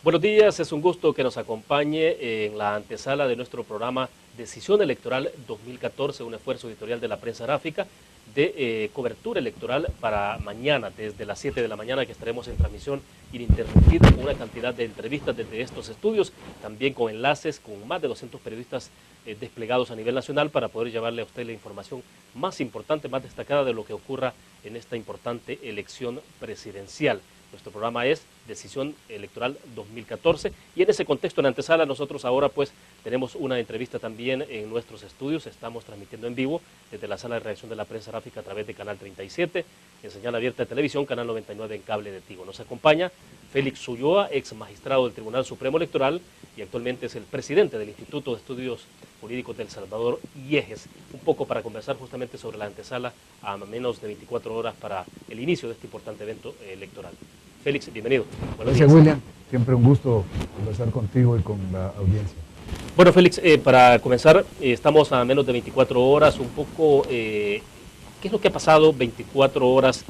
Buenos días, es un gusto que nos acompañe en la antesala de nuestro programa Decisión Electoral 2014, un esfuerzo editorial de la prensa gráfica de cobertura electoral para mañana, desde las 7 de la mañana, que estaremos en transmisión ininterrumpida con una cantidad de entrevistas desde estos estudios, también con enlaces con más de 200 periodistas desplegados a nivel nacional para poder llevarle a usted la información más importante, más destacada de lo que ocurra en esta importante elección presidencial. Nuestro programa es Decisión Electoral 2014 y en ese contexto, en antesala, nosotros ahora pues tenemos una entrevista también en nuestros estudios. Estamos transmitiendo en vivo desde la sala de redacción de la prensa gráfica a través de Canal 37, en señal abierta de televisión, Canal 99 en cable de Tigo. Nos acompaña Félix Ulloa, ex magistrado del Tribunal Supremo Electoral y actualmente es el presidente del Instituto de Estudios Jurídicos de El Salvador, IEGES, un poco para conversar justamente sobre la antesala a menos de 24 horas para el inicio de este importante evento electoral. Félix, bienvenido. Gracias, William. Siempre un gusto conversar contigo y con la audiencia. Bueno, Félix, para comenzar, estamos a menos de 24 horas, un poco, ¿qué es lo que ha pasado 24 horas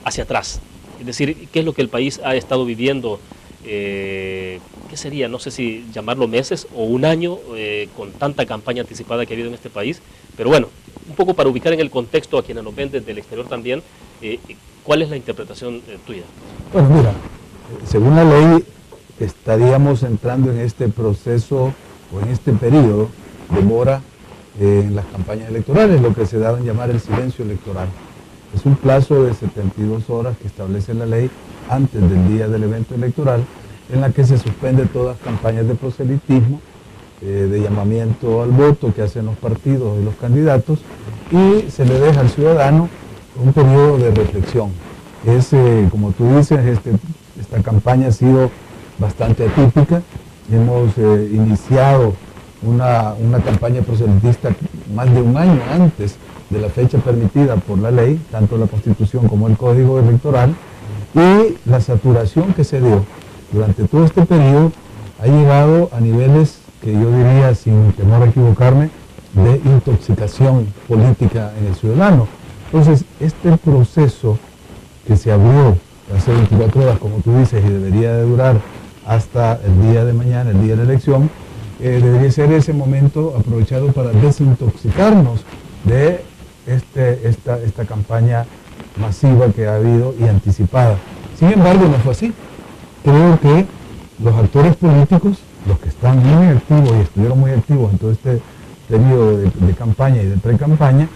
hacia atrás? Es decir, ¿qué es lo que el país ha estado viviendo? ¿Qué sería? No sé si llamarlo meses o un año con tanta campaña anticipada que ha habido en este país, pero bueno, un poco para ubicar en el contexto a quienes nos ven desde el exterior también, ¿cuál es la interpretación tuya? Bueno, mira, según la ley estaríamos entrando en este proceso o en este periodo de mora en las campañas electorales, lo que se da en llamar el silencio electoral. Es un plazo de 72 horas que establece la ley antes del día del evento electoral, en la que se suspende todas campañas de proselitismo, de llamamiento al voto que hacen los partidos y los candidatos, y se le deja al ciudadano un periodo de reflexión. Como tú dices, esta campaña ha sido bastante atípica. Hemos iniciado una campaña proselitista más de un año antes de la fecha permitida por la ley, tanto la Constitución como el Código Electoral, y la saturación que se dio durante todo este periodo ha llegado a niveles que yo diría, sin temor a equivocarme, de intoxicación política en el ciudadano. Entonces, este proceso que se abrió hace 24 horas, como tú dices, y debería de durar hasta el día de mañana, el día de la elección, debería ser ese momento aprovechado para desintoxicarnos de esta campaña masiva que ha habido y anticipada. Sin embargo, no fue así. Creo que los actores políticos, los que están muy activos y estuvieron muy activos en todo este periodo de campaña y de pre-campaña,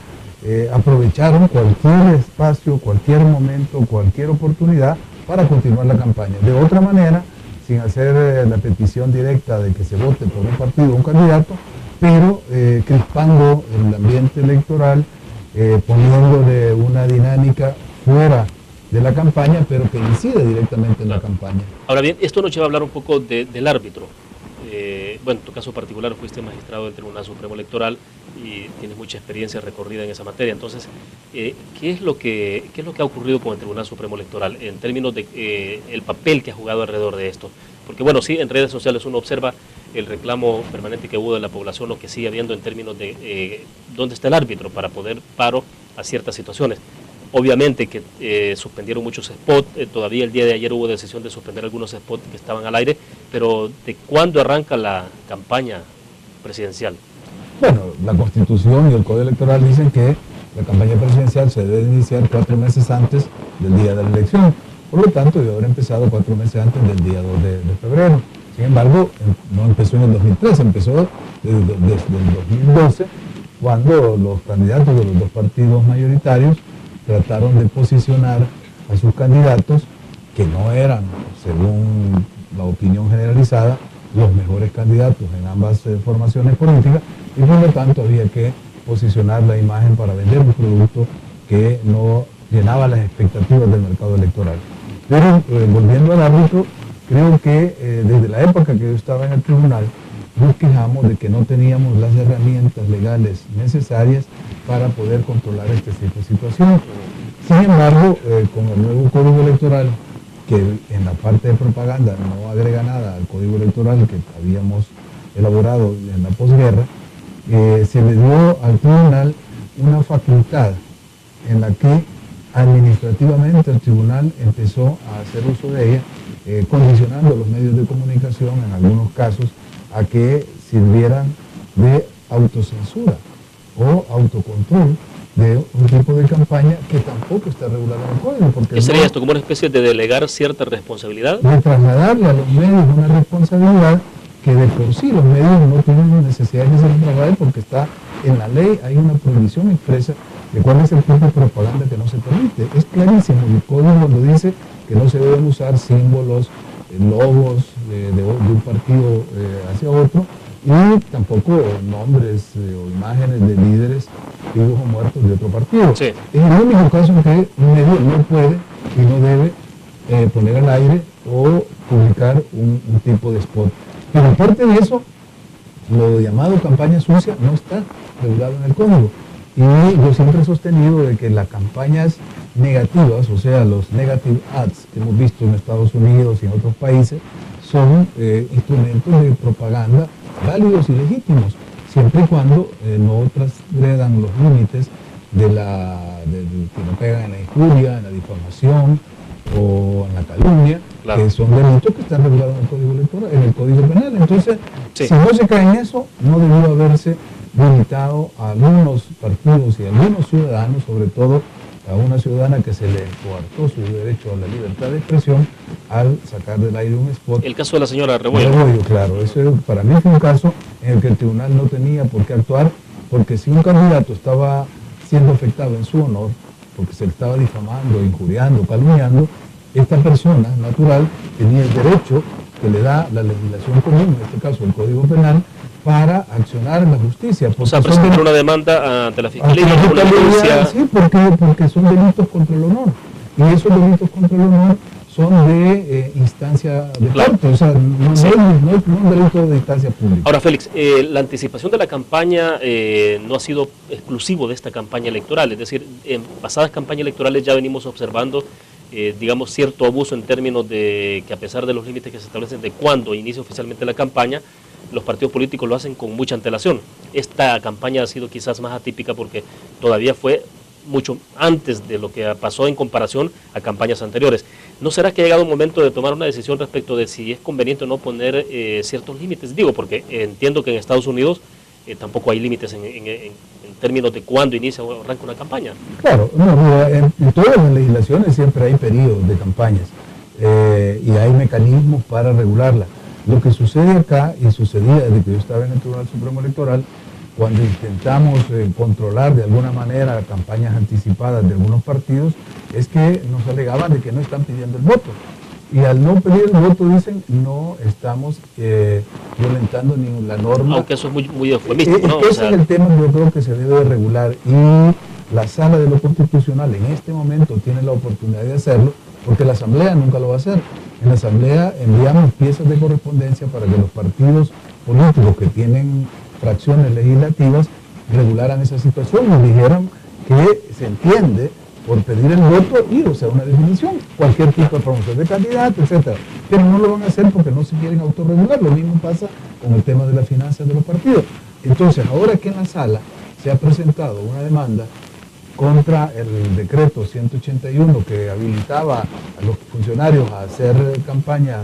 aprovecharon cualquier espacio, cualquier momento, cualquier oportunidad para continuar la campaña. De otra manera, sin hacer la petición directa de que se vote por un partido o un candidato, pero crispando el ambiente electoral, poniéndole una dinámica fuera de la campaña, pero que incide directamente en la campaña. Ahora bien, esto nos lleva a hablar un poco del árbitro. Bueno, en tu caso particular fuiste magistrado del Tribunal Supremo Electoral y tienes mucha experiencia recorrida en esa materia. Entonces, ¿qué es lo que ha ocurrido con el Tribunal Supremo Electoral en términos de el papel que ha jugado alrededor de esto? Porque bueno, sí, en redes sociales uno observa el reclamo permanente que hubo de la población, lo que sigue habiendo en términos de dónde está el árbitro para poder paro a ciertas situaciones. Obviamente que suspendieron muchos spots, todavía el día de ayer hubo decisión de suspender algunos spots que estaban al aire, pero ¿de cuándo arranca la campaña presidencial? Bueno, la Constitución y el Código Electoral dicen que la campaña presidencial se debe iniciar 4 meses antes del día de la elección. Por lo tanto, debe haber empezado 4 meses antes del día 2 de febrero. Sin embargo, no empezó en el 2013, empezó desde el 2012, cuando los candidatos de los dos partidos mayoritarios trataron de posicionar a sus candidatos que no eran, según la opinión generalizada, los mejores candidatos en ambas formaciones políticas, y por lo tanto había que posicionar la imagen para vender un producto que no llenaba las expectativas del mercado electoral. Pero volviendo al árbitro, creo que desde la época que yo estaba en el tribunal, nos quejamos de que no teníamos las herramientas legales necesarias para poder controlar este tipo de situación. Sin embargo, con el nuevo Código Electoral, que en la parte de propaganda no agrega nada al Código Electoral que habíamos elaborado en la posguerra, se le dio al tribunal una facultad en la que administrativamente el tribunal empezó a hacer uso de ella, condicionando a los medios de comunicación en algunos casos a que sirvieran de autocensura o autocontrol de un tipo de campaña que tampoco está regulado en el código. Porque ¿Qué sería esto? ¿Como una especie de delegar cierta responsabilidad? De trasladarle a los medios una responsabilidad que de por sí los medios no tienen necesidad de hacer trabajo porque está en la ley, hay una prohibición expresa de cuál es el tipo de propaganda que no se permite. Es clarísimo el código cuando dice que no se deben usar símbolos, logos de un partido hacia otro, y tampoco nombres o imágenes de líderes vivos o muertos de otro partido. Sí. Es el único caso en que un medio no puede y no debe poner al aire o publicar un tipo de spot. Pero aparte de eso, lo llamado campaña sucia no está regulado en el código. Y yo siempre he sostenido de que las campañas negativas, o sea, los negative ads que hemos visto en Estados Unidos y en otros países, son instrumentos de propaganda válidos y legítimos, siempre y cuando no transgredan los límites que no pegan en la injuria, en la difamación o en la calumnia, claro, que son delitos que están regulados en el Código Electoral, en el Código Penal. Entonces, sí, si no se cae en eso, no debió haberse limitado a algunos partidos y a algunos ciudadanos, sobre todo a una ciudadana que se le coartó su derecho a la libertad de expresión al sacar del aire un spot. El caso de la señora Rebollo. Claro, eso para mí fue un caso en el que el tribunal no tenía por qué actuar, porque si un candidato estaba siendo afectado en su honor, porque se le estaba difamando, injuriando, calumniando, esta persona natural tenía el derecho que le da la legislación común, en este caso el Código Penal, para accionar en la justicia. O sea, presentar una demanda ante la Fiscalía. Sí, porque son delitos contra el honor. Y esos delitos contra el honor son de instancia de corte, o sea, no es un delito de instancia pública. Ahora, Félix, la anticipación de la campaña no ha sido exclusivo de esta campaña electoral, es decir, en pasadas campañas electorales ya venimos observando digamos, cierto abuso en términos de que a pesar de los límites que se establecen de cuándo inicia oficialmente la campaña, los partidos políticos lo hacen con mucha antelación. Esta campaña ha sido quizás más atípica porque todavía fue mucho antes de lo que pasó en comparación a campañas anteriores. ¿No será que ha llegado un momento de tomar una decisión respecto de si es conveniente o no poner ciertos límites? Digo, porque entiendo que en Estados Unidos tampoco hay límites en términos de cuándo inicia o arranca una campaña. Claro, en todas las legislaciones siempre hay periodos de campañas y hay mecanismos para regularla. Lo que sucede acá, y sucedía desde que yo estaba en el Tribunal Supremo Electoral, cuando intentamos controlar de alguna manera campañas anticipadas de algunos partidos, es que nos alegaban de que no están pidiendo el voto. Y al no pedir el voto dicen, no estamos violentando ni la norma. Aunque eso es muy eufemístico, ¿no? Ese es el tema que yo creo que se debe de regular. Y la Sala de lo Constitucional en este momento tiene la oportunidad de hacerlo, porque la Asamblea nunca lo va a hacer. En la Asamblea enviamos piezas de correspondencia para que los partidos políticos que tienen fracciones legislativas regularan esa situación. Nos dijeron que se entiende por pedir el voto y, o sea, una definición, cualquier tipo de promoción de candidato, etcétera. Pero no lo van a hacer porque no se quieren autorregular. Lo mismo pasa con el tema de las finanzas de los partidos. Entonces, ahora que en la sala se ha presentado una demanda contra el decreto 181 que habilitaba a los funcionarios a hacer campaña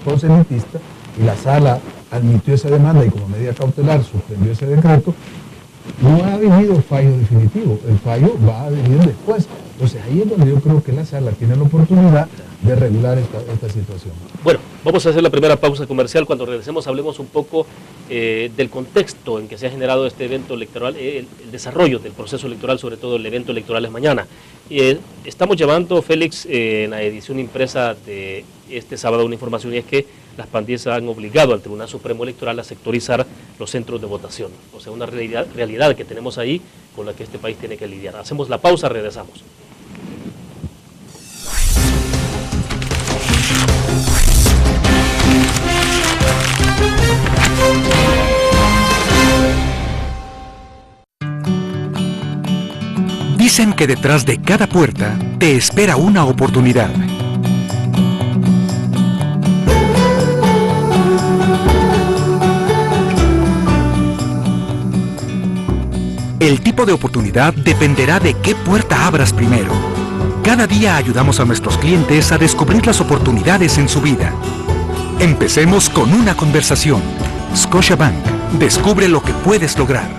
proselitistas, y la sala admitió esa demanda y como medida cautelar suspendió ese decreto, no ha venido fallo definitivo, el fallo va a venir después. Entonces ahí es donde yo creo que la sala tiene la oportunidad de regular esta situación. Bueno, vamos a hacer la primera pausa comercial. Cuando regresemos hablemos un poco del contexto en que se ha generado este evento electoral, el desarrollo del proceso electoral, sobre todo el evento electoral es mañana. Estamos llevando, Félix, en la edición impresa de este sábado una información, y es que las pandillas han obligado al Tribunal Supremo Electoral a sectorizar los centros de votación. O sea, una realidad que tenemos ahí con la que este país tiene que lidiar. Hacemos la pausa, regresamos. Dicen que detrás de cada puerta te espera una oportunidad. El tipo de oportunidad dependerá de qué puerta abras primero. Cada día ayudamos a nuestros clientes a descubrir las oportunidades en su vida. Empecemos con una conversación. Scotiabank, descubre lo que puedes lograr.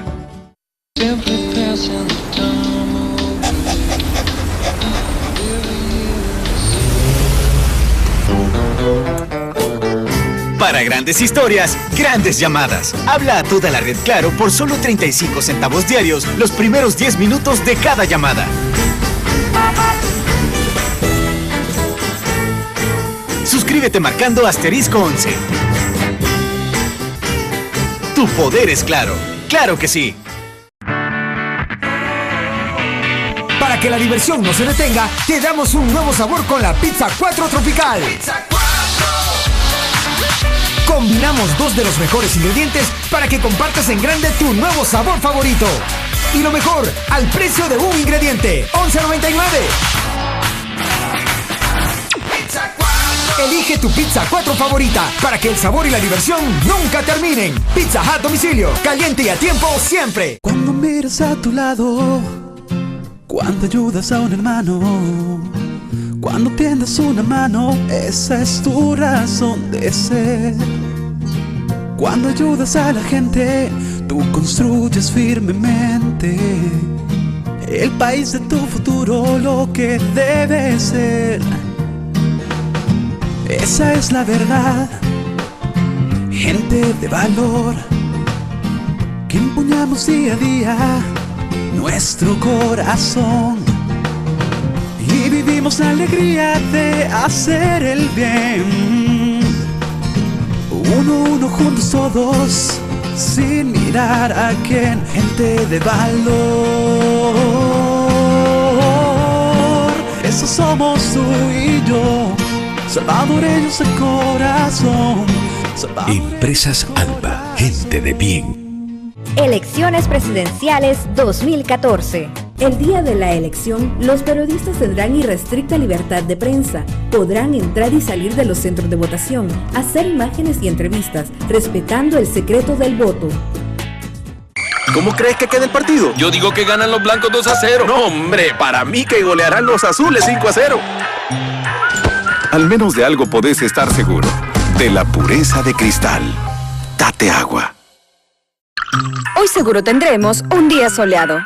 Para grandes historias, grandes llamadas. Habla a toda la red Claro por solo 35 centavos diarios los primeros 10 minutos de cada llamada. Suscríbete marcando *11. Tu poder es Claro. ¡Claro que sí! Para que la diversión no se detenga, te damos un nuevo sabor con la Pizza 4 Tropical. Combinamos 2 de los mejores ingredientes para que compartas en grande tu nuevo sabor favorito. Y lo mejor, al precio de un ingrediente, $11.99. Elige tu Pizza 4 favorita para que el sabor y la diversión nunca terminen. Pizza Hut domicilio, caliente y a tiempo siempre. Cuando miras a tu lado, cuando ayudas a un hermano, cuando tiendes una mano, esa es tu razón de ser. Cuando ayudas a la gente, tú construyes firmemente el país de tu futuro, lo que debe ser. Esa es la verdad, gente de valor, que empuñamos día a día nuestro corazón y vivimos la alegría de hacer el bien. Uno juntos todos, sin mirar a quién, gente de valor. Eso somos tú y yo, salvadoreños de corazón. Empresas Alba, gente de bien. Elecciones presidenciales 2014. El día de la elección, los periodistas tendrán irrestricta libertad de prensa. Podrán entrar y salir de los centros de votación, hacer imágenes y entrevistas, respetando el secreto del voto. ¿Cómo crees que queda el partido? Yo digo que ganan los blancos 2-0. No, hombre, para mí que golearán los azules 5-0. Al menos de algo podés estar seguro. De la pureza de Cristal. Date agua. Hoy seguro tendremos un día soleado.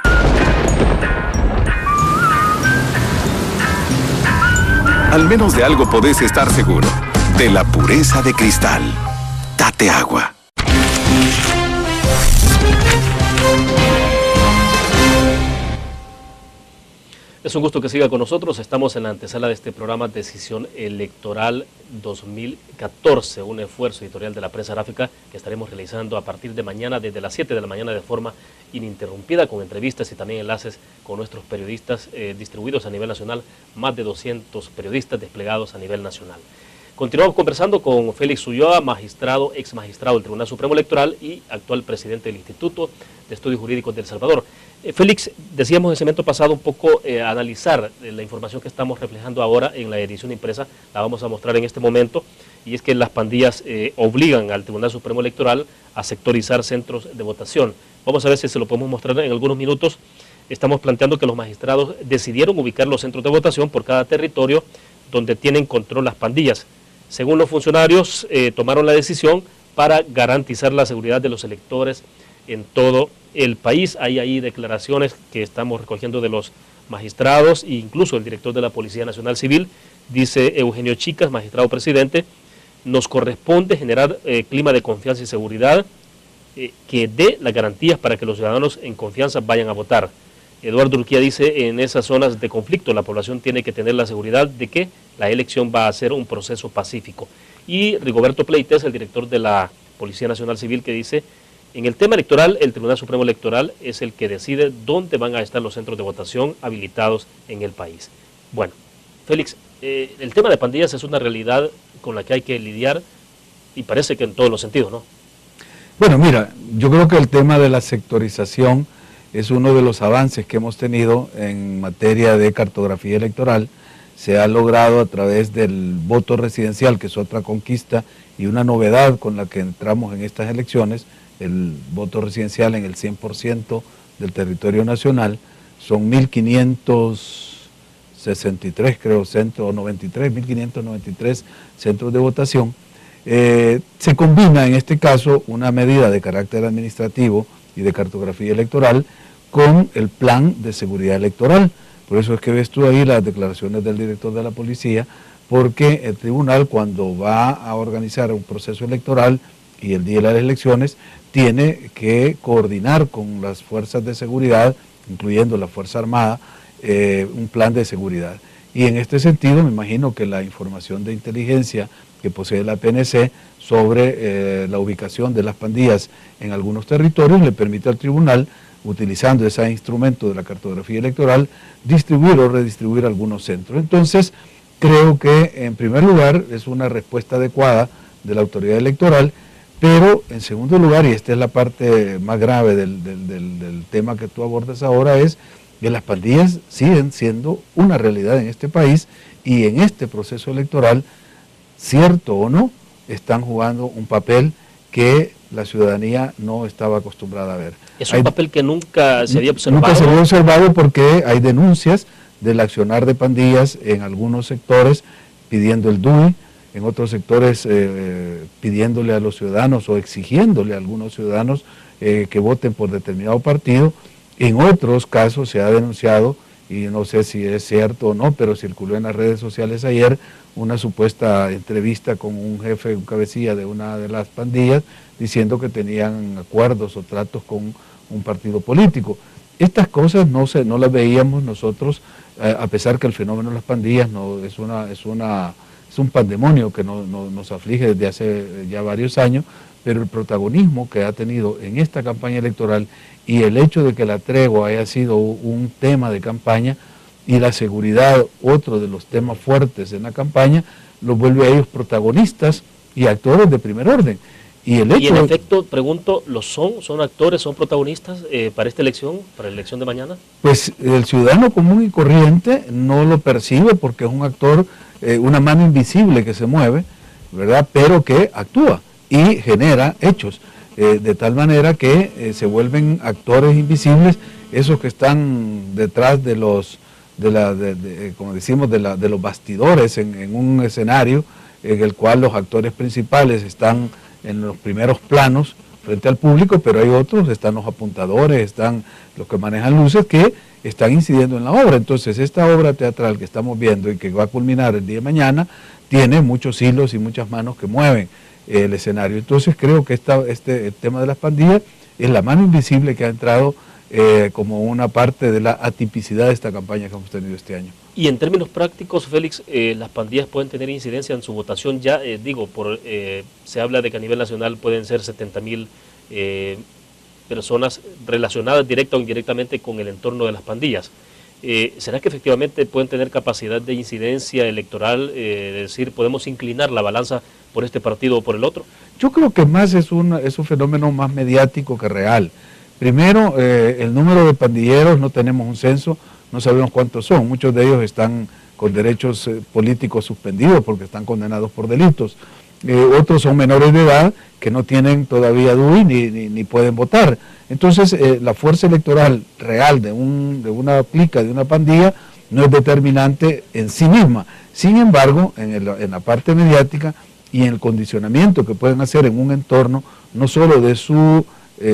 Al menos de algo podés estar seguro. De la pureza de Cristal. Date agua. Es un gusto que siga con nosotros. Estamos en la antesala de este programa Decisión Electoral 2014, un esfuerzo editorial de la prensa gráfica que estaremos realizando a partir de mañana, desde las 7 de la mañana, de forma ininterrumpida, con entrevistas y también enlaces con nuestros periodistas distribuidos a nivel nacional, más de 200 periodistas desplegados a nivel nacional. Continuamos conversando con Félix Ulloa, magistrado, ex magistrado del Tribunal Supremo Electoral y actual presidente del Instituto de Estudios Jurídicos de El Salvador. Félix, decíamos en el segmento pasado un poco analizar la información que estamos reflejando ahora en la edición impresa, la vamos a mostrar en este momento, y es que las pandillas obligan al Tribunal Supremo Electoral a sectorizar centros de votación. Vamos a ver si se lo podemos mostrar en algunos minutos. Estamos planteando que los magistrados decidieron ubicar los centros de votación por cada territorio donde tienen control las pandillas. Según los funcionarios, tomaron la decisión para garantizar la seguridad de los electores en todo el país. Hay ahí declaraciones que estamos recogiendo de los magistrados e incluso el director de la Policía Nacional Civil, dice Eugenio Chicas, magistrado presidente: nos corresponde generar clima de confianza y seguridad que dé las garantías para que los ciudadanos en confianza vayan a votar. Eduardo Urquía dice: en esas zonas de conflicto la población tiene que tener la seguridad de que la elección va a ser un proceso pacífico. Y Rigoberto Pleites, el director de la Policía Nacional Civil, que dice: en el tema electoral, el Tribunal Supremo Electoral es el que decide dónde van a estar los centros de votación habilitados en el país. Bueno, Félix, el tema de pandillas es una realidad con la que hay que lidiar y parece que en todos los sentidos, ¿no? Bueno, mira, yo creo que el tema de la sectorización es uno de los avances que hemos tenido en materia de cartografía electoral. Se ha logrado a través del voto residencial, que es otra conquista y una novedad con la que entramos en estas elecciones, el voto residencial en el 100% del territorio nacional. Son 1.500 63, creo, centros, 1.593 centros de votación. Se combina en este caso una medida de carácter administrativo y de cartografía electoral con el plan de seguridad electoral. Por eso es que ves tú ahí las declaraciones del director de la policía, porque el tribunal, cuando va a organizar un proceso electoral y el día de las elecciones, tiene que coordinar con las fuerzas de seguridad, incluyendo la Fuerza Armada, un plan de seguridad. Y en este sentido me imagino que la información de inteligencia que posee la PNC sobre la ubicación de las pandillas en algunos territorios le permite al tribunal, utilizando ese instrumento de la cartografía electoral, distribuir o redistribuir algunos centros. Entonces, creo que en primer lugar es una respuesta adecuada de la autoridad electoral, pero en segundo lugar, y esta es la parte más grave del tema que tú abordas ahora, es que las pandillas siguen siendo una realidad en este país y en este proceso electoral, cierto o no, están jugando un papel que la ciudadanía no estaba acostumbrada a ver. Es un papel que nunca se había observado. Nunca se había observado porque hay denuncias del accionar de pandillas en algunos sectores pidiendo el DUI, en otros sectores pidiéndole a los ciudadanos o exigiéndole a algunos ciudadanos que voten por determinado partido. En otros casos se ha denunciado, y no sé si es cierto o no, pero circuló en las redes sociales ayer una supuesta entrevista con un jefe, un cabecilla de una de las pandillas, diciendo que tenían acuerdos o tratos con un partido político. Estas cosas no las veíamos nosotros, a pesar que el fenómeno de las pandillas es un pandemonio que nos aflige desde hace ya varios años, pero el protagonismo que ha tenido en esta campaña electoral y el hecho de que la tregua haya sido un tema de campaña y la seguridad otro de los temas fuertes en la campaña, los vuelve a ellos protagonistas y actores de primer orden. Y en efecto, pregunto, ¿son actores, son protagonistas para esta elección, para la elección de mañana? Pues el ciudadano común y corriente no lo percibe porque es un actor, una mano invisible que se mueve, ¿verdad? Pero que actúa y genera hechos, de tal manera que se vuelven actores invisibles esos que están detrás de los, como decimos, de los bastidores en un escenario en el cual los actores principales están en los primeros planos frente al público, pero hay otros, están los apuntadores, están los que manejan luces que están incidiendo en la obra. Entonces esta obra teatral que estamos viendo y que va a culminar el día de mañana, tiene muchos hilos y muchas manos que mueven el escenario. Entonces creo que el tema de las pandillas es la mano invisible que ha entrado como una parte de la atipicidad de esta campaña que hemos tenido este año. Y en términos prácticos, Félix, las pandillas pueden tener incidencia en su votación ya, se habla de que a nivel nacional pueden ser 70.000 personas relacionadas directa o indirectamente con el entorno de las pandillas. ¿Será que efectivamente pueden tener capacidad de incidencia electoral, es decir, podemos inclinar la balanza por este partido o por el otro? Yo creo que más es un fenómeno más mediático que real. Primero, el número de pandilleros, no tenemos un censo, no sabemos cuántos son, muchos de ellos están con derechos políticos suspendidos porque están condenados por delitos. Otros son menores de edad que no tienen todavía DUI ni pueden votar. Entonces la fuerza electoral real de una clica, de una pandilla, no es determinante en sí misma. Sin embargo, en la parte mediática y en el condicionamiento que pueden hacer en un entorno, no solo de su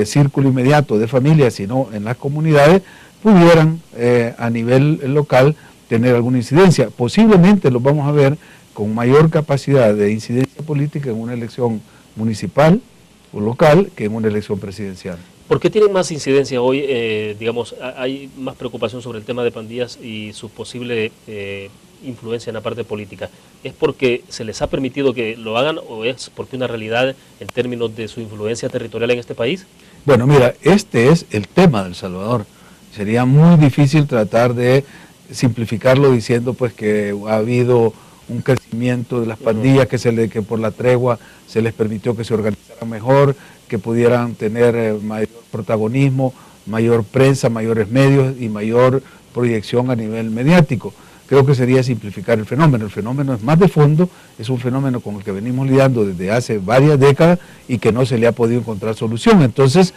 círculo inmediato de familia, sino en las comunidades, pudieran a nivel local tener alguna incidencia. Posiblemente los vamos a ver con mayor capacidad de incidencia política en una elección municipal o local que en una elección presidencial. ¿Por qué tienen más incidencia hoy? Hay más preocupación sobre el tema de pandillas y su posible influencia en la parte política. ¿Es porque se les ha permitido que lo hagan o es porque una realidad en términos de su influencia territorial en este país? Bueno, mira, este es el tema de El Salvador. Sería muy difícil tratar de simplificarlo diciendo pues que ha habido un crecimiento de las pandillas, que por la tregua se les permitió que se organizaran mejor, que pudieran tener mayor protagonismo, mayor prensa, mayores medios y mayor proyección a nivel mediático. Creo que sería simplificar el fenómeno. El fenómeno es más de fondo, es un fenómeno con el que venimos lidiando desde hace varias décadas y que no se le ha podido encontrar solución. Entonces,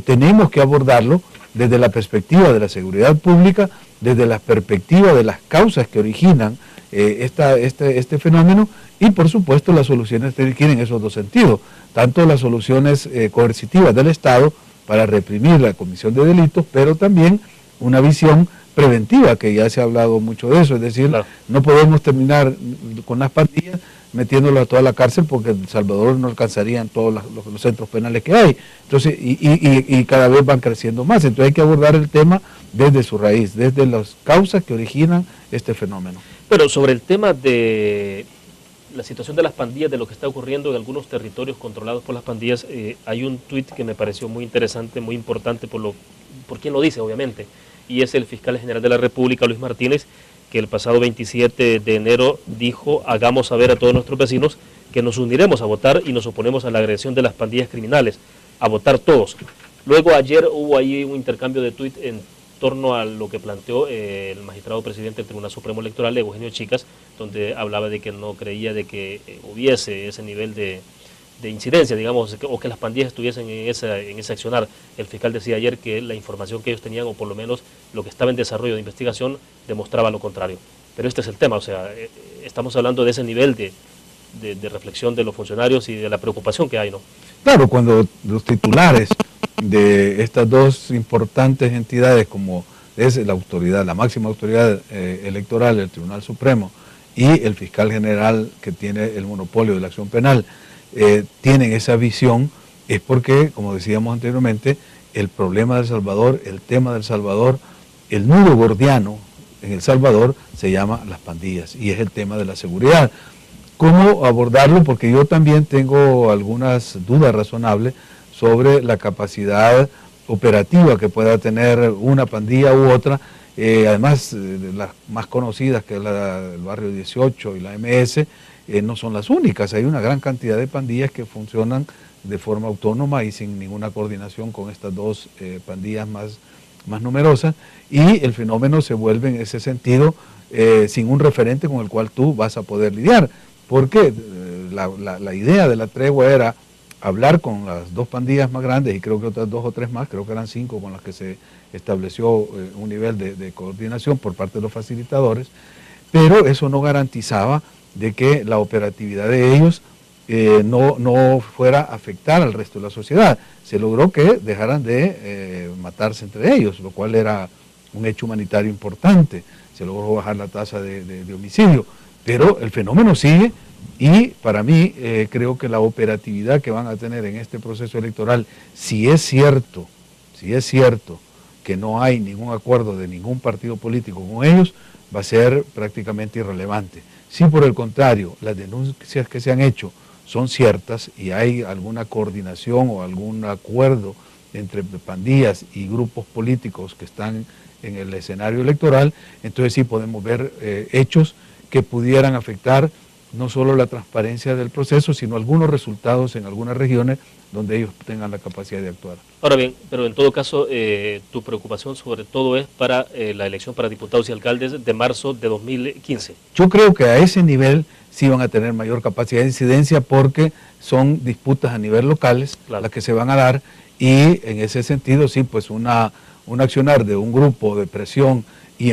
tenemos que abordarlo desde la perspectiva de la seguridad pública desde la perspectiva de las causas que originan este fenómeno, y por supuesto las soluciones requieren esos dos sentidos, tanto las soluciones coercitivas del Estado para reprimir la comisión de delitos, pero también una visión preventiva, que ya se ha hablado mucho de eso, es decir, claro, no podemos terminar con las pandillas metiéndolos a toda la cárcel, porque El Salvador no alcanzaría en todos los centros penales que hay, entonces, y cada vez van creciendo más, entonces hay que abordar el tema desde su raíz, desde las causas que originan este fenómeno. Pero sobre el tema de la situación de las pandillas, de lo que está ocurriendo en algunos territorios controlados por las pandillas, hay un tuit que me pareció muy interesante, muy importante por quien lo dice, obviamente, y es el fiscal general de la República, Luis Martínez, que el pasado 27 de enero dijo: hagamos saber a todos nuestros vecinos que nos uniremos a votar y nos oponemos a la agresión de las pandillas criminales, a votar todos. Luego ayer hubo ahí un intercambio de tuit en torno a lo que planteó el magistrado presidente del Tribunal Supremo Electoral, Eugenio Chicas, donde hablaba de que no creía de que hubiese ese nivel de incidencia, digamos, o que las pandillas estuviesen en ese accionar. El fiscal decía ayer que la información que ellos tenían, o por lo menos lo que estaba en desarrollo de investigación, demostraba lo contrario. Pero este es el tema, o sea, estamos hablando de ese nivel de reflexión de los funcionarios y de la preocupación que hay, ¿no? Claro, cuando los titulares de estas dos importantes entidades, como es la autoridad, la máxima autoridad electoral del Tribunal Supremo, y el fiscal general que tiene el monopolio de la acción penal, tienen esa visión, es porque, como decíamos anteriormente, el problema de El Salvador, el tema de El Salvador, el nudo gordiano en El Salvador se llama las pandillas, y es el tema de la seguridad. ¿Cómo abordarlo? Porque yo también tengo algunas dudas razonables sobre la capacidad operativa que pueda tener una pandilla u otra, además las más conocidas, que es el Barrio 18 y la MS, no son las únicas. Hay una gran cantidad de pandillas que funcionan de forma autónoma y sin ninguna coordinación con estas dos pandillas más numerosas, y el fenómeno se vuelve en ese sentido sin un referente con el cual tú vas a poder lidiar, porque la idea de la tregua era hablar con las dos pandillas más grandes, y creo que otras 2 o 3 más, creo que eran 5 con las que se estableció un nivel de coordinación por parte de los facilitadores, pero eso no garantizaba de que la operatividad de ellos no fuera a afectar al resto de la sociedad. Se logró que dejaran de matarse entre ellos, lo cual era un hecho humanitario importante. Se logró bajar la tasa de homicidio, pero el fenómeno sigue, y para mí creo que la operatividad que van a tener en este proceso electoral, si es cierto que no hay ningún acuerdo de ningún partido político con ellos, va a ser prácticamente irrelevante. Si por el contrario las denuncias que se han hecho son ciertas y hay alguna coordinación o algún acuerdo entre pandillas y grupos políticos que están en el escenario electoral, entonces sí podemos ver hechos que pudieran afectar no solo la transparencia del proceso, sino algunos resultados en algunas regiones donde ellos tengan la capacidad de actuar. Ahora bien, pero en todo caso, tu preocupación sobre todo es para la elección para diputados y alcaldes de marzo de 2015. Yo creo que a ese nivel sí van a tener mayor capacidad de incidencia, porque son disputas a nivel locales, claro, las que se van a dar, y en ese sentido sí, pues un accionar de un grupo de presión y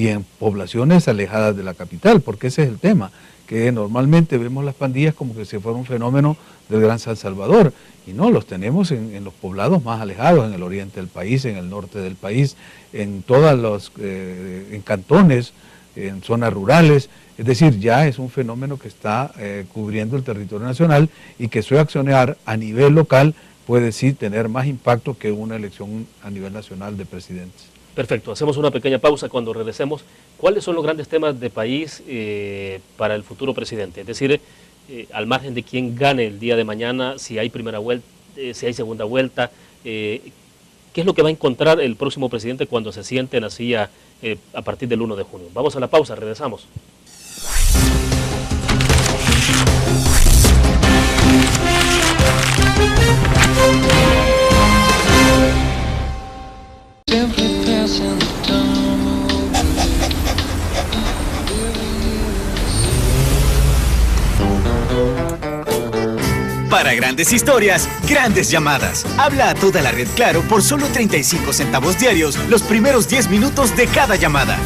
en poblaciones alejadas de la capital, porque ese es el tema, que normalmente vemos las pandillas como que si fuera un fenómeno del Gran San Salvador, y no, los tenemos en los poblados más alejados, en el oriente del país, en el norte del país, en todos los en cantones, en zonas rurales. Es decir, ya es un fenómeno que está cubriendo el territorio nacional, y que su accionar a nivel local puede sí tener más impacto que una elección a nivel nacional de presidentes. Perfecto, hacemos una pequeña pausa. Cuando regresemos, ¿cuáles son los grandes temas de país para el futuro presidente? Es decir, al margen de quién gane el día de mañana, si hay primera vuelta, si hay segunda vuelta, ¿qué es lo que va a encontrar el próximo presidente cuando se siente en la silla a partir del 1 de junio? Vamos a la pausa, regresamos. Para grandes Grandes historias, grandes llamadas. Habla a toda la red Claro por solo 35 centavos diarios los primeros 10 minutos de cada llamada.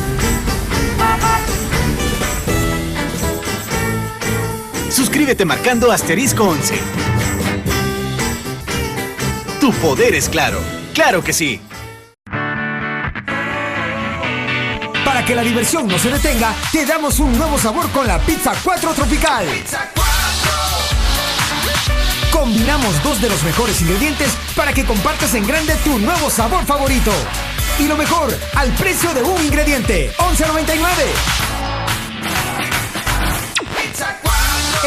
Suscríbete marcando *11. Tu poder es Claro. ¡Claro que sí! Para que la diversión no se detenga, te damos un nuevo sabor con la Pizza 4 Tropical. Combinamos 2 de los mejores ingredientes para que compartas en grande tu nuevo sabor favorito. Y lo mejor, al precio de un ingrediente, $11.99.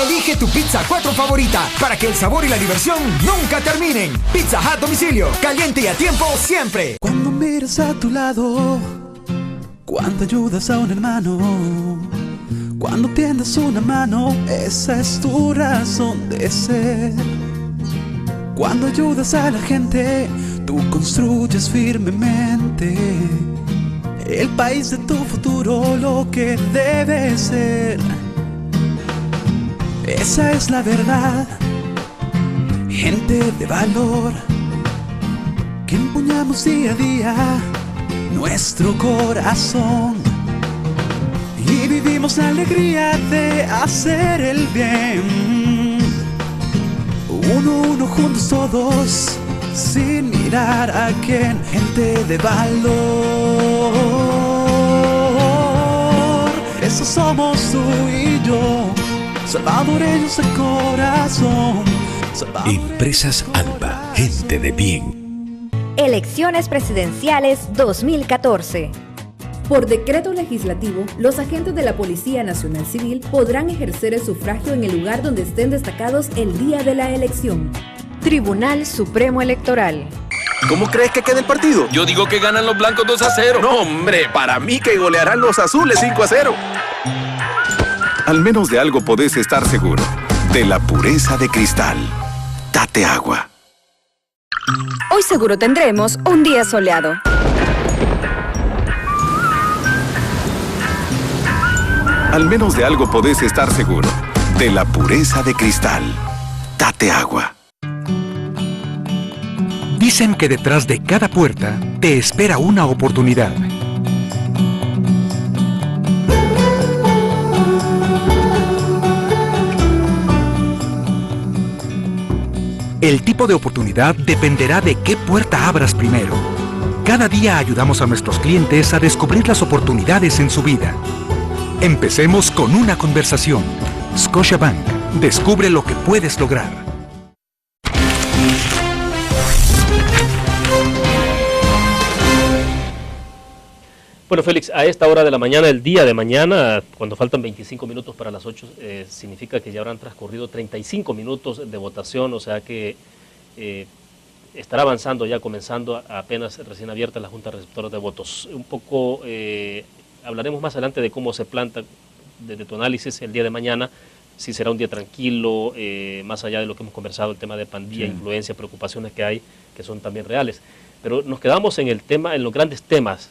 Elige tu Pizza 4 favorita para que el sabor y la diversión nunca terminen. Pizza Hut domicilio, caliente y a tiempo siempre. Cuando miras a tu lado, cuando ayudas a un hermano, cuando tiendes una mano, esa es tu razón de ser. Cuando ayudas a la gente, tú construyes firmemente el país de tu futuro, lo que debe ser. Esa es la verdad, gente de valor, que empuñamos día a día nuestro corazón y vivimos la alegría de hacer el bien. Uno juntos todos, sin mirar a quién, gente de valor. Eso somos tú y yo, salvadoreños de corazón. Empresas Alba, gente de bien. Elecciones presidenciales 2014. Por decreto legislativo, los agentes de la Policía Nacional Civil podrán ejercer el sufragio en el lugar donde estén destacados el día de la elección. Tribunal Supremo Electoral. ¿Cómo crees que quede el partido? Yo digo que ganan los blancos 2-0. No, hombre, para mí que golearán los azules 5-0. Al menos de algo podés estar seguro. De la pureza de Cristal. Date agua. Hoy seguro tendremos un día soleado. Al menos de algo podés estar seguro. De la pureza de Cristal. Date agua. Dicen que detrás de cada puerta te espera una oportunidad. El tipo de oportunidad dependerá de qué puerta abras primero. Cada día ayudamos a nuestros clientes a descubrir las oportunidades en su vida. Empecemos con una conversación. Scotiabank. Descubre lo que puedes lograr. Bueno, Félix, a esta hora de la mañana, el día de mañana, cuando faltan 25 minutos para las 8, significa que ya habrán transcurrido 35 minutos de votación, o sea que estará avanzando ya, comenzando apenas recién abierta la Junta Receptora de Votos. Un poco hablaremos más adelante de cómo se planta desde tu análisis el día de mañana, si será un día tranquilo, más allá de lo que hemos conversado, el tema de pandilla, influencia, preocupaciones que hay, que son también reales. Pero nos quedamos en el tema, en los grandes temas.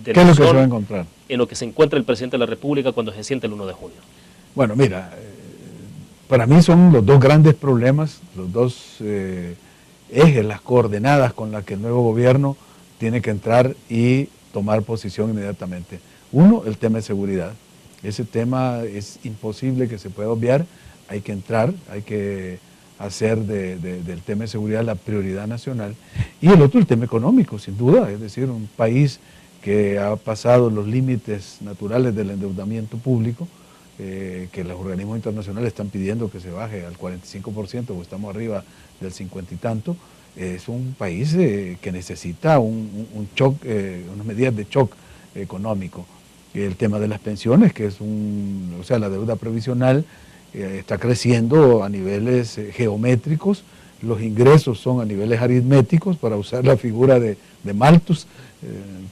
¿Qué es lo que se va a encontrar? En lo que se encuentra el presidente de la República cuando se siente el 1 de junio. Bueno, mira, para mí son los dos grandes problemas, los dos ejes, las coordenadas con las que el nuevo gobierno tiene que entrar y tomar posición inmediatamente. Uno, el tema de seguridad. Ese tema es imposible que se pueda obviar, hay que entrar, hay que hacer del tema de seguridad la prioridad nacional. Y el otro, el tema económico, sin duda, es decir, un país que ha pasado los límites naturales del endeudamiento público, que los organismos internacionales están pidiendo que se baje al 45%, o estamos arriba del 50 y tanto, es un país que necesita un shock, unas medidas de shock económico. El tema de las pensiones, que es o sea, la deuda previsional está creciendo a niveles geométricos, los ingresos son a niveles aritméticos, para usar la figura de Malthus.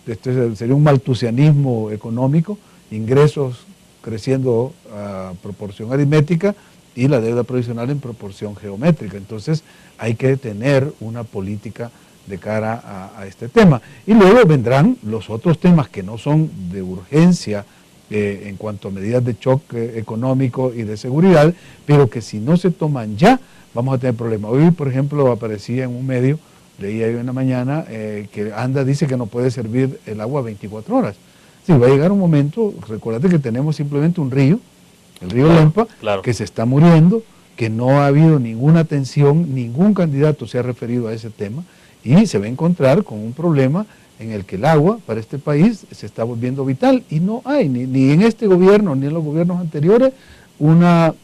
Este sería un malthusianismo económico, ingresos creciendo a proporción aritmética y la deuda provisional en proporción geométrica. Entonces hay que tener una política de cara a este tema. Y luego vendrán los otros temas que no son de urgencia en cuanto a medidas de choque económico y de seguridad, pero que si no se toman ya, vamos a tener problemas. Hoy, por ejemplo, aparecía en un medio, leía yo en la mañana, que ANDA dice que no puede servir el agua 24 horas. Sí, va a llegar un momento, recuérdate que tenemos simplemente un río, el río Lempa, que se está muriendo, que no ha habido ninguna atención, ningún candidato se ha referido a ese tema, y se va a encontrar con un problema en el que el agua para este país se está volviendo vital, y no hay, ni en este gobierno, ni en los gobiernos anteriores, una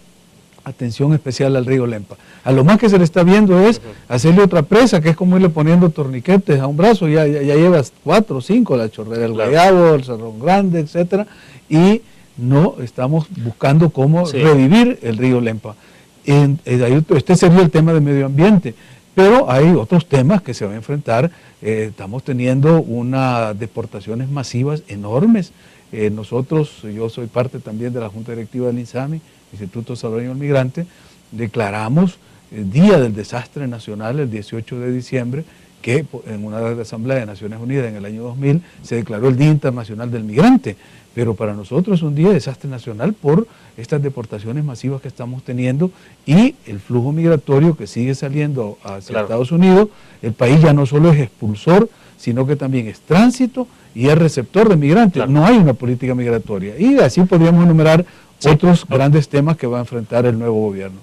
atención especial al río Lempa. A lo más que se le está viendo es hacerle otra presa, que es como irle poniendo torniquetes a un brazo, ya llevas 4 o 5, la Chorrera del Guayabo, el Cerrón Grande, etcétera, y no estamos buscando cómo revivir el río Lempa. Este sería el tema de medio ambiente, pero hay otros temas que se van a enfrentar. Estamos teniendo unas deportaciones masivas enormes. Yo soy parte también de la Junta Directiva del INSAMI, Instituto Salvadoreño del Migrante, declaramos el Día del Desastre Nacional el 18 de diciembre, que en una asamblea de Naciones Unidas en el año 2000 se declaró el Día Internacional del Migrante, pero para nosotros es un día de desastre nacional por estas deportaciones masivas que estamos teniendo y el flujo migratorio que sigue saliendo hacia Estados Unidos. El país ya no solo es expulsor, sino que también es tránsito y es receptor de migrantes. No hay una política migratoria. Y así podríamos enumerar otros grandes temas que va a enfrentar el nuevo gobierno.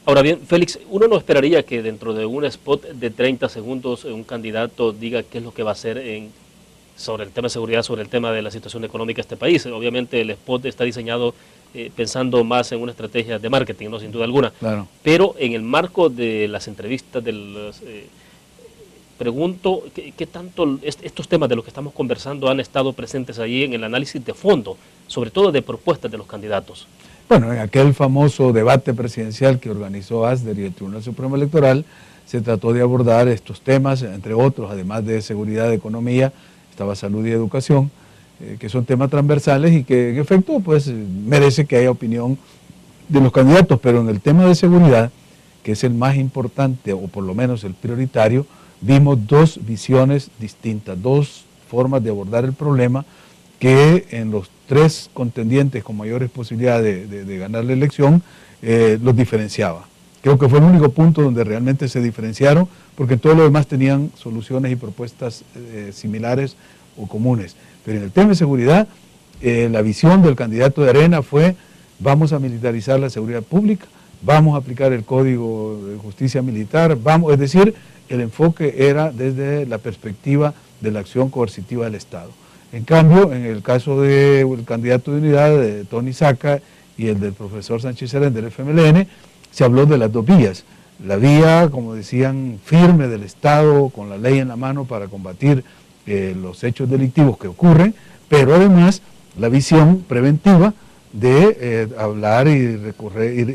Ahora bien, Félix, uno no esperaría que dentro de un spot de 30 segundos un candidato diga qué es lo que va a hacer sobre el tema de seguridad, sobre el tema de la situación económica de este país. Obviamente el spot está diseñado pensando más en una estrategia de marketing, ¿no? Sin duda alguna. Claro. Pero en el marco de las entrevistas, pregunto qué tanto estos temas de los que estamos conversando han estado presentes ahí en el análisis de fondo, sobre todo de propuestas de los candidatos. Bueno, en aquel famoso debate presidencial que organizó ASDER y el Tribunal Supremo Electoral, se trató de abordar estos temas, entre otros, además de seguridad, economía, estaba salud y educación, que son temas transversales y que en efecto pues merece que haya opinión de los candidatos, pero en el tema de seguridad, que es el más importante o por lo menos el prioritario, vimos dos visiones distintas, dos formas de abordar el problema que en los tres contendientes con mayores posibilidades de ganar la elección los diferenciaba. Creo que fue el único punto donde realmente se diferenciaron, porque todos los demás tenían soluciones y propuestas similares o comunes. Pero en el tema de seguridad, la visión del candidato de Arena fue: vamos a militarizar la seguridad pública, vamos a aplicar el Código de Justicia Militar, es decir, el enfoque era desde la perspectiva de la acción coercitiva del Estado. En cambio, en el caso del candidato de unidad, de Tony Saca, y el del profesor Sánchez Serén del FMLN, se habló de las dos vías. La vía, como decían, firme del Estado, con la ley en la mano para combatir los hechos delictivos que ocurren, pero además la visión preventiva de hablar y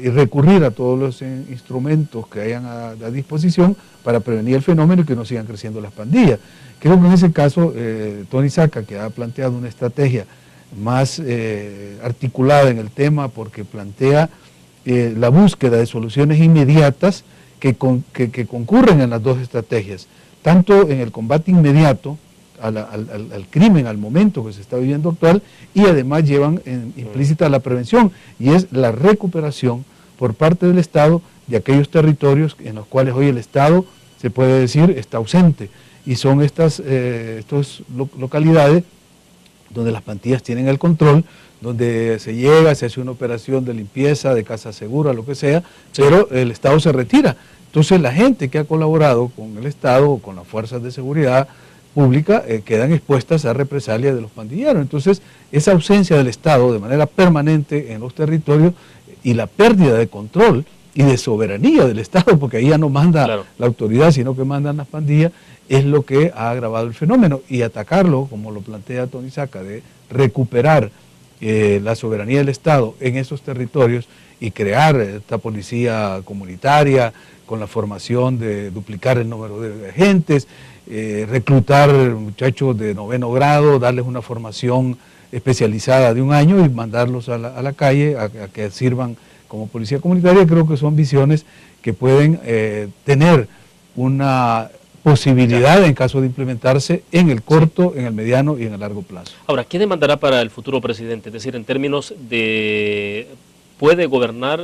recurrir a todos los instrumentos que hayan a disposición para prevenir el fenómeno y que no sigan creciendo las pandillas. Creo que en ese caso Tony Saca, que ha planteado una estrategia más articulada en el tema, porque plantea la búsqueda de soluciones inmediatas que concurren en las dos estrategias, tanto en el combate inmediato al crimen, al momento que se está viviendo actual, y además llevan implícita la prevención, y es la recuperación por parte del Estado de aquellos territorios en los cuales hoy el Estado, se puede decir, está ausente, y son estas localidades donde las pandillas tienen el control, donde se llega, se hace una operación de limpieza, de casa segura, lo que sea, pero el Estado se retira. Entonces la gente que ha colaborado con el Estado o con las fuerzas de seguridad pública quedan expuestas a represalias de los pandilleros. Entonces esa ausencia del Estado de manera permanente en los territorios y la pérdida de control y de soberanía del Estado, porque ahí ya no manda la autoridad, sino que mandan las pandillas, es lo que ha agravado el fenómeno. Y atacarlo, como lo plantea Tony Saca, de recuperar la soberanía del Estado en esos territorios y crear esta policía comunitaria con la formación de duplicar el número de agentes, reclutar muchachos de 9º grado, darles una formación especializada de 1 año y mandarlos a la calle a que sirvan como policía comunitaria. Creo que son visiones que pueden tener una posibilidad en caso de implementarse en el corto, en el mediano y en el largo plazo. Ahora, ¿qué demandará para el futuro presidente? Es decir, en términos de, ¿puede gobernar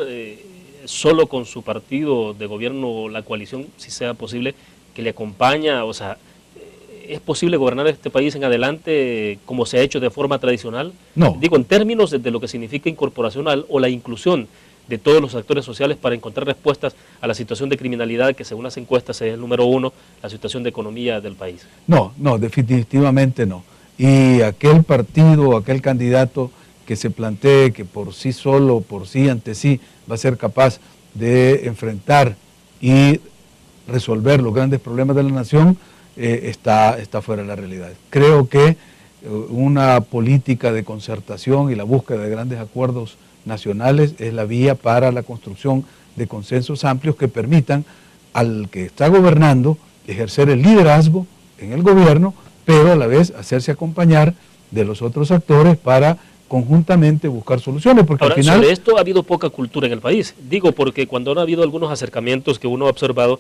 solo con su partido de gobierno, la coalición, si sea posible, que le acompaña? O sea, ¿es posible gobernar este país en adelante como se ha hecho de forma tradicional? No. Digo, en términos de lo que significa incorporación o la inclusión de todos los actores sociales para encontrar respuestas a la situación de criminalidad que según las encuestas es el número 1, la situación de economía del país. No, definitivamente no. Y aquel partido, aquel candidato que se plantee que por sí solo, por sí ante sí, va a ser capaz de enfrentar y resolver los grandes problemas de la nación, está fuera de la realidad. Creo que una política de concertación y la búsqueda de grandes acuerdos nacionales es la vía para la construcción de consensos amplios que permitan al que está gobernando ejercer el liderazgo en el gobierno, pero a la vez hacerse acompañar de los otros actores para conjuntamente buscar soluciones. Porque ahora, al final, sobre esto ha habido poca cultura en el país. Digo, porque cuando han habido algunos acercamientos que uno ha observado,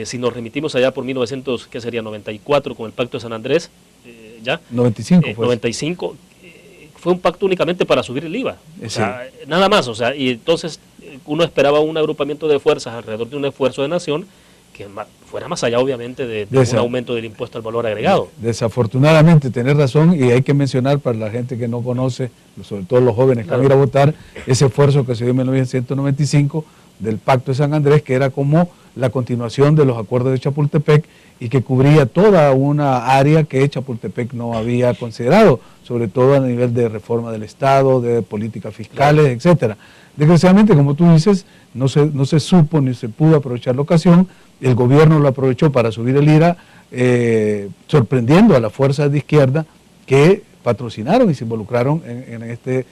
si nos remitimos allá por 1994 con el Pacto de San Andrés, ya 95 fue un pacto únicamente para subir el IVA, o sea, nada más, o sea, y entonces uno esperaba un agrupamiento de fuerzas alrededor de un esfuerzo de nación que fuera más allá obviamente de un aumento del impuesto al valor agregado. Desafortunadamente, tenés razón, y hay que mencionar para la gente que no conoce, sobre todo los jóvenes que van a ir a votar, ese esfuerzo que se dio en 1995 del Pacto de San Andrés, que era como la continuación de los acuerdos de Chapultepec y que cubría toda una área que Chapultepec no había considerado, sobre todo a nivel de reforma del Estado, de políticas fiscales, etcétera. Desgraciadamente, como tú dices, no se supo ni se pudo aprovechar la ocasión. El gobierno lo aprovechó para subir el IRA, sorprendiendo a las fuerzas de izquierda que patrocinaron y se involucraron en este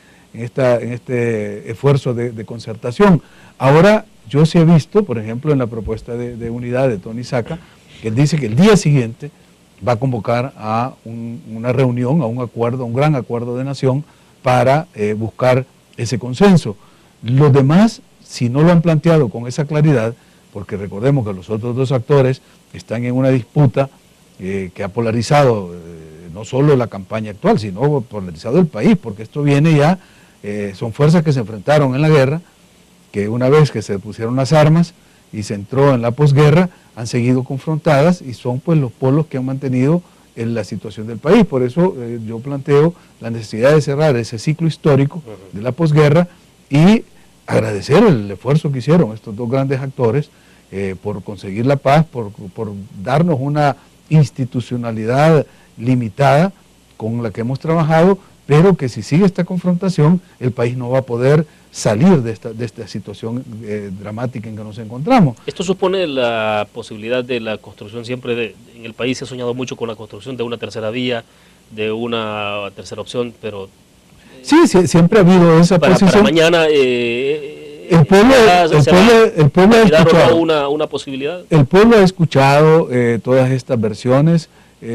esfuerzo de concertación. Ahora, yo sí he visto, por ejemplo, en la propuesta de unidad de Tony Saca, que él dice que el día siguiente va a convocar a una reunión, a un acuerdo, a un gran acuerdo de nación para buscar ese consenso. Los demás, si no lo han planteado con esa claridad, porque recordemos que los otros dos actores están en una disputa que ha polarizado no solo la campaña actual, sino polarizado el país, porque esto viene ya, son fuerzas que se enfrentaron en la guerra, que una vez que se pusieron las armas y se entró en la posguerra, han seguido confrontadas y son pues los polos que han mantenido en la situación del país. Por eso yo planteo la necesidad de cerrar ese ciclo histórico de la posguerra y agradecer el esfuerzo que hicieron estos dos grandes actores por conseguir la paz, por darnos una institucionalidad limitada con la que hemos trabajado, pero que si sigue esta confrontación, el país no va a poder salir de esta situación dramática en que nos encontramos. Esto supone la posibilidad de la construcción siempre, en el país se ha soñado mucho con la construcción de una tercera vía, de una tercera opción, pero... Sí, siempre ha habido esa posición. Para mañana... el pueblo ha escuchado una posibilidad. El pueblo ha escuchado todas estas versiones,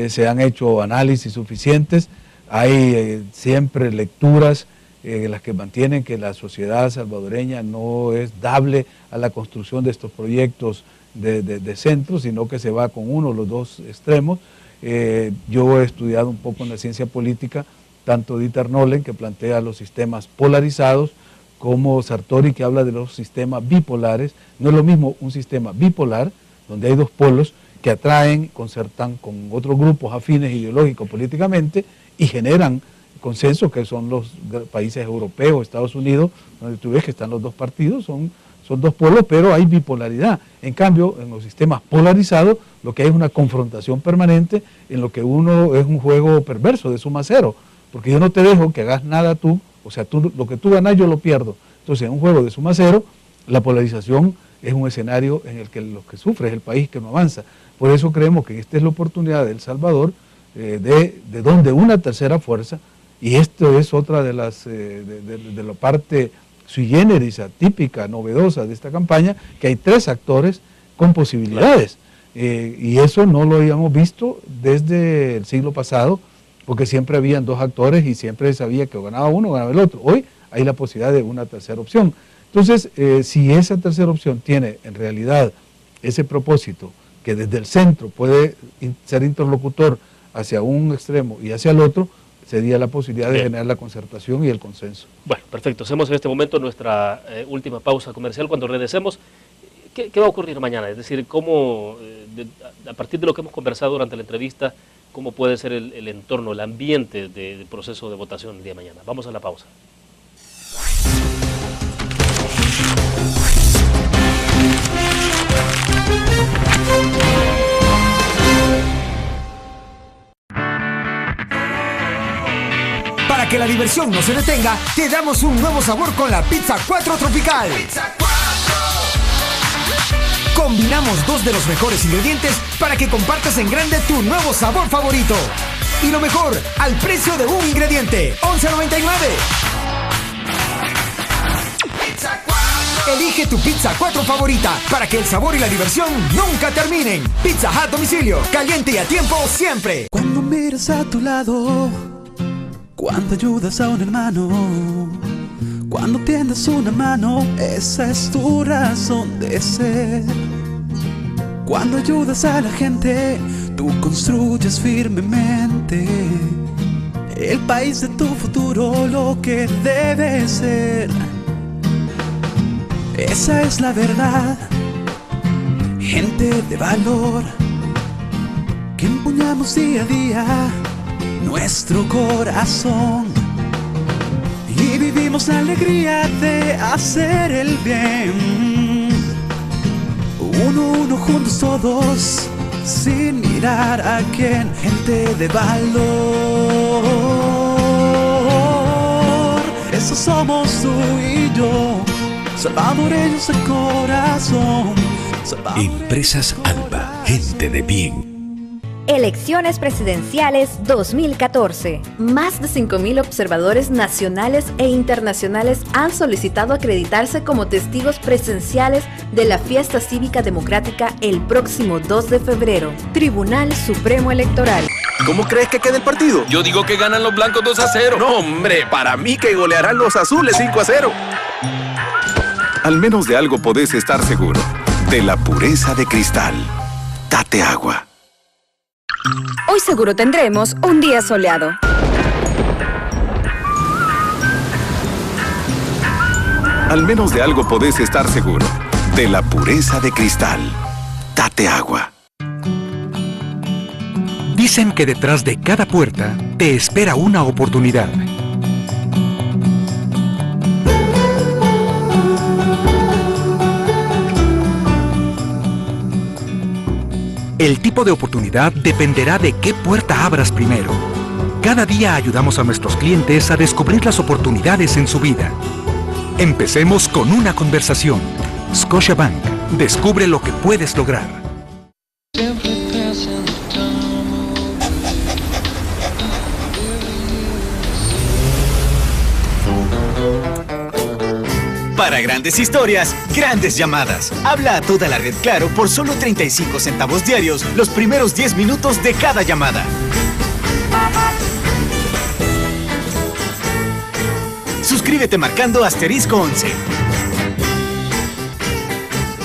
se han hecho análisis suficientes, hay siempre lecturas en las que mantienen que la sociedad salvadoreña no es dable a la construcción de estos proyectos de centros, sino que se va con uno o los dos extremos. Yo he estudiado un poco en la ciencia política, tanto Dieter Nolen, que plantea los sistemas polarizados, como Sartori, que habla de los sistemas bipolares. No es lo mismo un sistema bipolar, donde hay dos polos que atraen, concertan con otros grupos afines ideológicos políticamente y generan consenso, que son los países europeos, Estados Unidos, donde tú ves que están los dos partidos, son dos polos, pero hay bipolaridad. En cambio, en los sistemas polarizados, lo que hay es una confrontación permanente, en lo que uno es un juego perverso de suma cero, porque yo no te dejo que hagas nada tú, o sea, lo que tú ganas yo lo pierdo. Entonces, en un juego de suma cero, la polarización es un escenario en el que lo que sufre es el país que no avanza. Por eso creemos que esta es la oportunidad de El Salvador, de donde una tercera fuerza, y esto es otra de la parte sui generis, atípica, novedosa de esta campaña, que hay tres actores con posibilidades. Y eso no lo habíamos visto desde el siglo pasado, porque siempre habían dos actores y siempre sabía que ganaba uno o ganaba el otro. Hoy hay la posibilidad de una tercera opción. Entonces, si esa tercera opción tiene en realidad ese propósito que desde el centro puede ser interlocutor hacia un extremo y hacia el otro, sería la posibilidad de generar la concertación y el consenso. Bueno, perfecto. Hacemos en este momento nuestra última pausa comercial. Cuando regresemos, ¿qué va a ocurrir mañana? Es decir, ¿cómo, a partir de lo que hemos conversado durante la entrevista, cómo puede ser el entorno, el ambiente del proceso de votación el día de mañana? Vamos a la pausa. Para que la diversión no se detenga, te damos un nuevo sabor con la Pizza 4 Tropical. Combinamos dos de los mejores ingredientes para que compartas en grande tu nuevo sabor favorito. Y lo mejor, al precio de un ingrediente, $11.99. Elige tu Pizza 4 favorita para que el sabor y la diversión nunca terminen. Pizza Hut domicilio, caliente y a tiempo siempre. Cuando miras a tu lado, cuando ayudas a un hermano, cuando tiendes una mano, esa es tu razón de ser. Cuando ayudas a la gente, tú construyes firmemente el país de tu futuro, lo que debe ser. Esa es la verdad, gente de valor, que empuñamos día a día nuestro corazón y vivimos la alegría de hacer el bien. Uno juntos todos, sin mirar a quién, gente de valor. Eso somos tú y yo, salvadoreños de corazón. Empresas Alba, gente de bien. Elecciones presidenciales 2014. Más de 5.000 observadores nacionales e internacionales han solicitado acreditarse como testigos presenciales de la fiesta cívica democrática el próximo 2 de febrero. Tribunal Supremo Electoral. ¿Cómo crees que quede el partido? Yo digo que ganan los blancos 2-0. No, hombre, para mí que golearán los azules 5-0. Al menos de algo podés estar seguro, de la pureza de Cristal. Date agua. Hoy seguro tendremos un día soleado. Al menos de algo podés estar seguro, de la pureza de Cristal. Date agua. Dicen que detrás de cada puerta te espera una oportunidad. El tipo de oportunidad dependerá de qué puerta abras primero. Cada día ayudamos a nuestros clientes a descubrir las oportunidades en su vida. Empecemos con una conversación. Scotiabank, descubre lo que puedes lograr. Para grandes historias, grandes llamadas. Habla a toda la red Claro por solo 35 centavos diarios los primeros 10 minutos de cada llamada. Suscríbete marcando *11.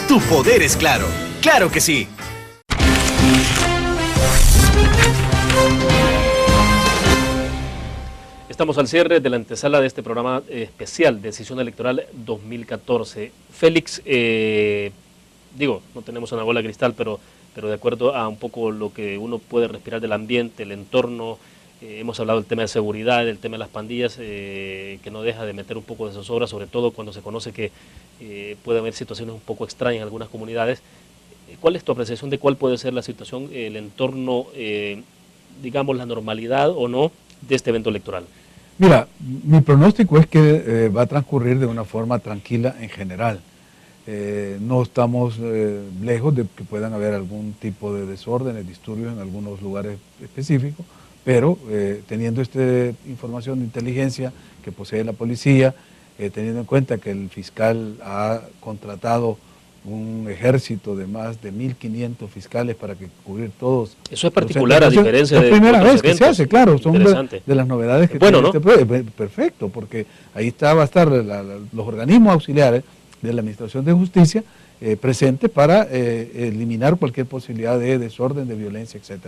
Tu poder es Claro. ¡Claro que sí! Estamos al cierre de la antesala de este programa especial, Decisión Electoral 2014. Félix, no tenemos una bola de cristal, pero de acuerdo a un poco lo que uno puede respirar del ambiente, el entorno, hemos hablado del tema de seguridad, del tema de las pandillas, que no deja de meter un poco de zozobra, sobre todo cuando se conoce que puede haber situaciones un poco extrañas en algunas comunidades. ¿Cuál es tu apreciación de cuál puede ser la situación, el entorno, la normalidad o no de este evento electoral? Mira, mi pronóstico es que va a transcurrir de una forma tranquila en general. No estamos lejos de que puedan haber algún tipo de desórdenes, disturbios en algunos lugares específicos, pero teniendo esta información de inteligencia que posee la policía, teniendo en cuenta que el fiscal ha contratado un ejército de más de 1.500 fiscales para que cubrir todos. Eso es particular, a diferencia de la primera vez que eventos. Se hace, claro, son de las novedades que tiene este proyecto. Perfecto, porque ahí va a estar los organismos auxiliares de la Administración de Justicia presente para eliminar cualquier posibilidad de desorden, de violencia, etc.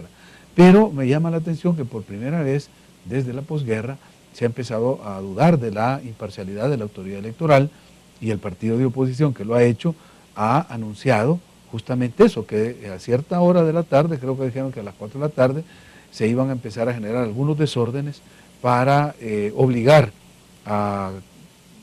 Pero me llama la atención que por primera vez desde la posguerra se ha empezado a dudar de la imparcialidad de la autoridad electoral, y el partido de oposición que lo ha hecho ha anunciado justamente eso, que a cierta hora de la tarde, creo que dijeron que a las 4 de la tarde, se iban a empezar a generar algunos desórdenes para obligar a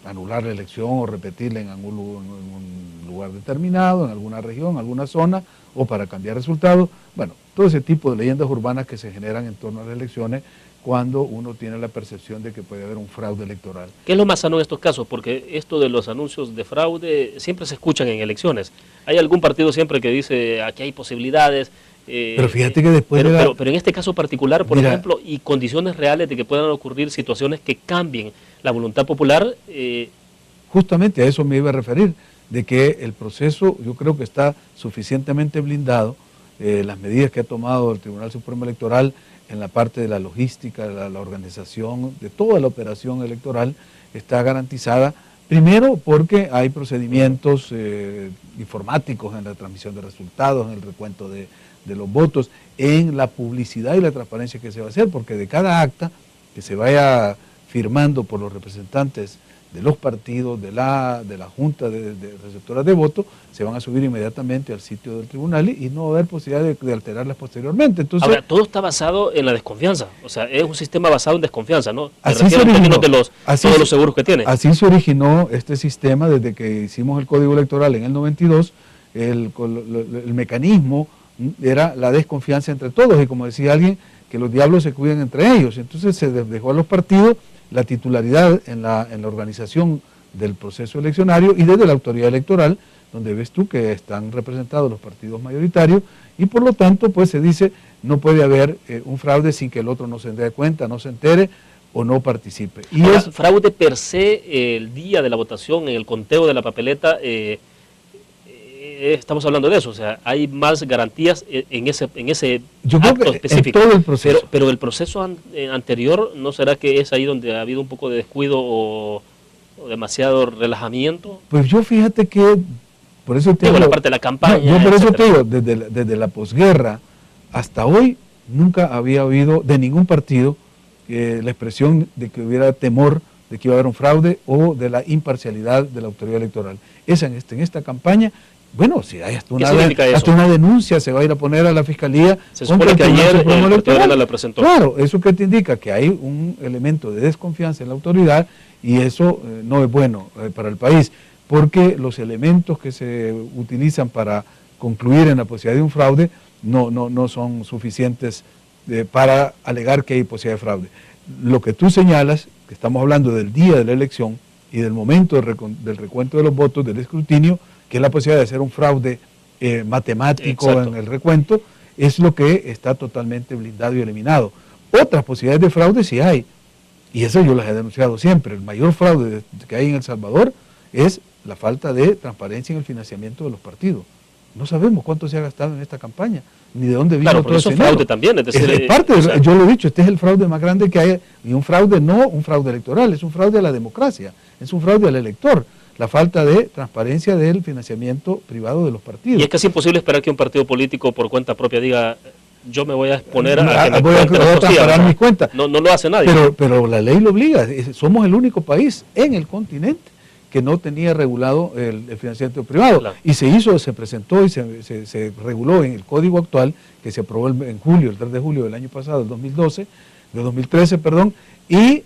anular la elección o repetirla en un lugar determinado, en alguna región, en alguna zona, o para cambiar resultados. Bueno, todo ese tipo de leyendas urbanas que se generan en torno a las elecciones cuando uno tiene la percepción de que puede haber un fraude electoral. ¿Qué es lo más sano en estos casos? Porque esto de los anuncios de fraude siempre se escuchan en elecciones. Hay algún partido siempre que dice aquí hay posibilidades. Pero fíjate que después pero en este caso particular, por ejemplo, y condiciones reales de que puedan ocurrir situaciones que cambien la voluntad popular. Justamente a eso me iba a referir, de que el proceso yo creo que está suficientemente blindado, las medidas que ha tomado el Tribunal Supremo Electoral en la parte de la logística, la organización de toda la operación electoral está garantizada, primero porque hay procedimientos informáticos en la transmisión de resultados, en el recuento de los votos, en la publicidad y la transparencia que se va a hacer, porque de cada acta que se vaya firmando por los representantes de los partidos, de la Junta de Receptoras de Votos, se van a subir inmediatamente al sitio del tribunal y no va a haber posibilidad de alterarlas posteriormente. Entonces, ahora, todo está basado en la desconfianza, o sea, es un sistema basado en desconfianza, ¿no? Así se originó, todos los seguros que tiene. Así se originó este sistema desde que hicimos el Código Electoral en el 92, el mecanismo era la desconfianza entre todos, y como decía alguien, que los diablos se cuidan entre ellos. Entonces se dejó a los partidos la titularidad en la organización del proceso eleccionario y desde la autoridad electoral, donde ves tú que están representados los partidos mayoritarios, y por lo tanto pues se dice no puede haber un fraude sin que el otro no se dé cuenta, no se entere o no participe. Y ahora, fraude per se el día de la votación, en el conteo de la papeleta, estamos hablando de eso, o sea, hay más garantías en ese acto específico. En todo el proceso. Pero el proceso anterior, ¿no será que es ahí donde ha habido un poco de descuido o demasiado relajamiento? Pues yo fíjate que, por eso te digo, la parte de la campaña. Yo por eso te digo, desde la posguerra hasta hoy, nunca había oído de ningún partido la expresión de que hubiera temor de que iba a haber un fraude o de la imparcialidad de la autoridad electoral. En esta campaña, bueno, si hay hasta una denuncia, se va a ir a poner a la Fiscalía. Se supone que ayer el partido Arena la presentó. Claro, eso que te indica que hay un elemento de desconfianza en la autoridad, y eso no es bueno para el país, porque los elementos que se utilizan para concluir en la posibilidad de un fraude no son suficientes para alegar que hay posibilidad de fraude. Lo que tú señalas, que estamos hablando del día de la elección y del momento del recuento de los votos, del escrutinio, que es la posibilidad de hacer un fraude matemático. Exacto. En el recuento, es lo que está totalmente blindado y eliminado. Otras posibilidades de fraude sí hay, y eso yo las he denunciado siempre. El mayor fraude que hay en El Salvador es la falta de transparencia en el financiamiento de los partidos. No sabemos cuánto se ha gastado en esta campaña, ni de dónde vino todo ese dinero. Fraude también, es decir, yo lo he dicho, este es el fraude más grande que hay, y un fraude no un fraude electoral, es un fraude a la democracia, es un fraude al elector. La falta de transparencia del financiamiento privado de los partidos. Y es casi imposible esperar que un partido político por cuenta propia diga, yo me voy a exponer a que me transparar mis cuentas. No lo hace nadie. Pero la ley lo obliga. Somos el único país en el continente que no tenía regulado el financiamiento privado. Claro. Y se presentó y se reguló en el código actual, que se aprobó en julio, el 3 de julio del año pasado, del 2013, y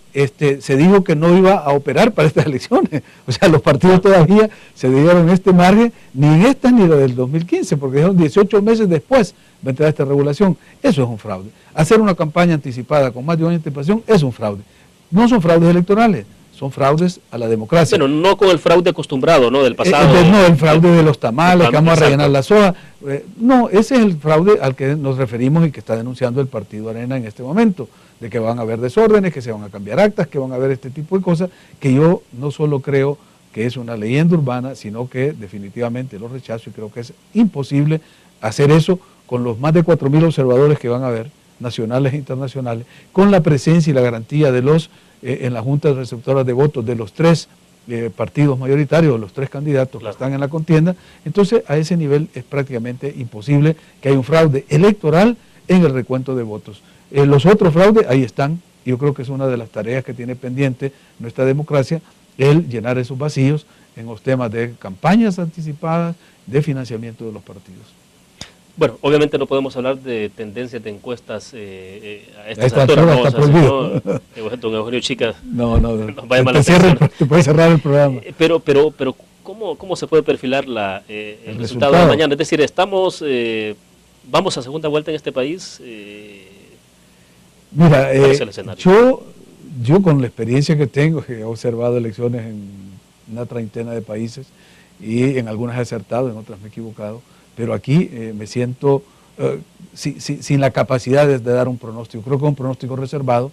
se dijo que no iba a operar para estas elecciones. O sea, los partidos todavía se dieron este margen, ni en estas ni la del 2015, porque dijeron 18 meses después va a entrar esta regulación. Eso es un fraude. Hacer una campaña anticipada con más de un año de anticipación es un fraude. No son fraudes electorales, son fraudes a la democracia. Pero no con el fraude acostumbrado, ¿no? Del pasado. No, el fraude de los tamales, que vamos a rellenar la soja. No, ese es el fraude al que nos referimos y que está denunciando el partido Arena en este momento, de que van a haber desórdenes, que se van a cambiar actas, que van a haber este tipo de cosas, que yo no solo creo que es una leyenda urbana, sino que definitivamente lo rechazo, y creo que es imposible hacer eso con los más de 4.000 observadores que van a haber, nacionales e internacionales, con la presencia y la garantía de los en la Junta de Receptoras de Votos de los 3 partidos mayoritarios, los 3 candidatos que están en la contienda, entonces a ese nivel es prácticamente imposible que haya un fraude electoral en el recuento de votos. Los otros fraudes ahí están. Yo creo que es una de las tareas que tiene pendiente nuestra democracia, el llenar esos vacíos en los temas de campañas anticipadas, de financiamiento de los partidos. Bueno, obviamente no podemos hablar de tendencias de encuestas a esta altura, está prohibido. Don Eugenio Chica no nos va a llamar la atención. Te puede cerrar el programa. Pero ¿cómo se puede perfilar el resultado de mañana? Es decir, vamos a segunda vuelta en este país. Mira, yo con la experiencia que tengo, que he observado elecciones en una treintena de países y en algunas he acertado, en otras me he equivocado, pero aquí me siento sin la capacidad de dar un pronóstico. Creo que es un pronóstico reservado.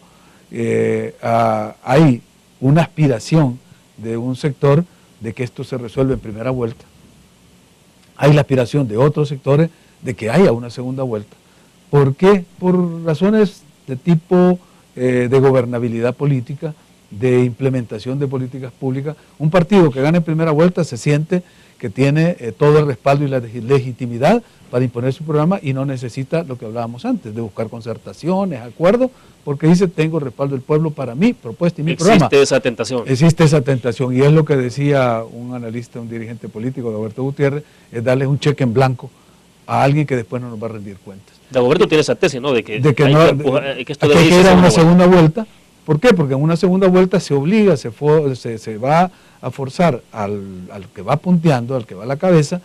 Hay una aspiración de un sector de que esto se resuelve en primera vuelta. Hay la aspiración de otros sectores de que haya una segunda vuelta. ¿Por qué? Por razones de tipo de gobernabilidad política, de implementación de políticas públicas. Un partido que gane en primera vuelta se siente que tiene todo el respaldo y la legitimidad para imponer su programa y no necesita lo que hablábamos antes, de buscar concertaciones, acuerdos, porque dice, tengo el respaldo del pueblo para mi propuesta y mi programa. Existe esa tentación. Existe esa tentación, y es lo que decía un analista, un dirigente político, Dagoberto Gutiérrez, es darles un cheque en blanco a alguien que después no nos va a rendir cuentas. Dagoberto tiene esa tesis, ¿no? De que esto debe ir a una segunda vuelta. ¿Por qué? Porque en una segunda vuelta se obliga, se va a forzar al que va punteando, al que va a la cabeza,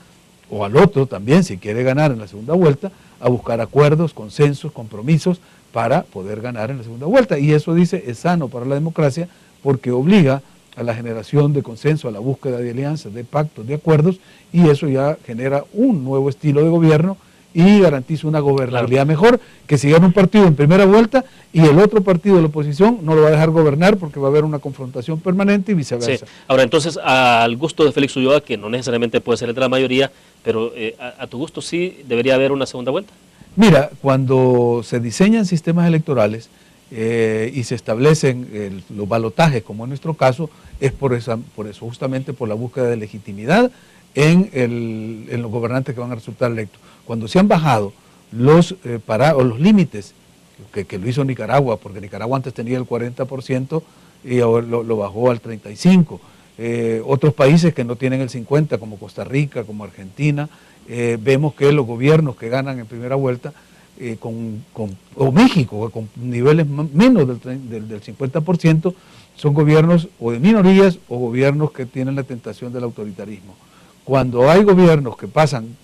o al otro también, si quiere ganar en la segunda vuelta, a buscar acuerdos, consensos, compromisos para poder ganar en la segunda vuelta. Y eso, dice, es sano para la democracia porque obliga a la generación de consenso, a la búsqueda de alianzas, de pactos, de acuerdos, y eso ya genera un nuevo estilo de gobierno y garantiza una gobernabilidad mejor que si gana un partido en primera vuelta y el otro partido de la oposición no lo va a dejar gobernar porque va a haber una confrontación permanente y viceversa. Sí. Ahora, entonces, al gusto de Félix Ulloa, que no necesariamente puede ser el de la mayoría, pero a tu gusto sí debería haber una segunda vuelta. Mira, cuando se diseñan sistemas electorales y se establecen los balotajes, como en nuestro caso, es por eso, justamente por la búsqueda de legitimidad en los gobernantes que van a resultar electos. Cuando se han bajado los límites, que lo hizo Nicaragua, porque Nicaragua antes tenía el 40% y ahora lo bajó al 35%. Otros países que no tienen el 50%, como Costa Rica, como Argentina, vemos que los gobiernos que ganan en primera vuelta, o México, con niveles menos del 50%, son gobiernos o de minorías o gobiernos que tienen la tentación del autoritarismo. Cuando hay gobiernos que pasan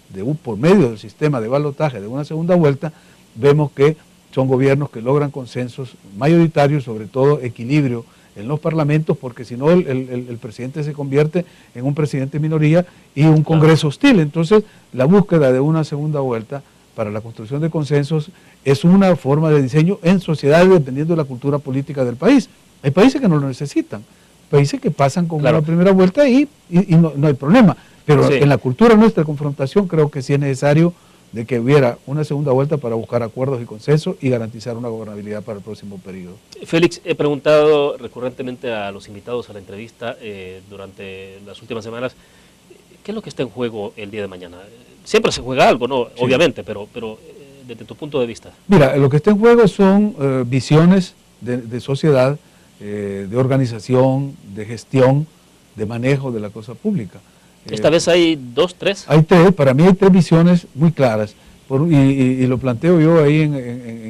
por medio del sistema de balotaje de una segunda vuelta, vemos que son gobiernos que logran consensos mayoritarios, sobre todo equilibrio en los parlamentos, porque si no el presidente se convierte en un presidente minoría y un Congreso hostil. Entonces, la búsqueda de una segunda vuelta para la construcción de consensos es una forma de diseño en sociedades dependiendo de la cultura política del país. Hay países que no lo necesitan, países que pasan con una primera vuelta y no hay problema. Pero en la cultura nuestra de confrontación creo que sí es necesario de que hubiera una segunda vuelta para buscar acuerdos y consensos y garantizar una gobernabilidad para el próximo periodo. Félix, he preguntado recurrentemente a los invitados a la entrevista durante las últimas semanas, ¿qué es lo que está en juego el día de mañana? Siempre se juega algo, ¿no? Sí. Obviamente, pero desde tu punto de vista. Mira, lo que está en juego son visiones de sociedad, de organización, de gestión, de manejo de la cosa pública. ¿Esta vez hay 2, 3? Hay 3, para mí hay 3 visiones muy claras, y lo planteo yo ahí en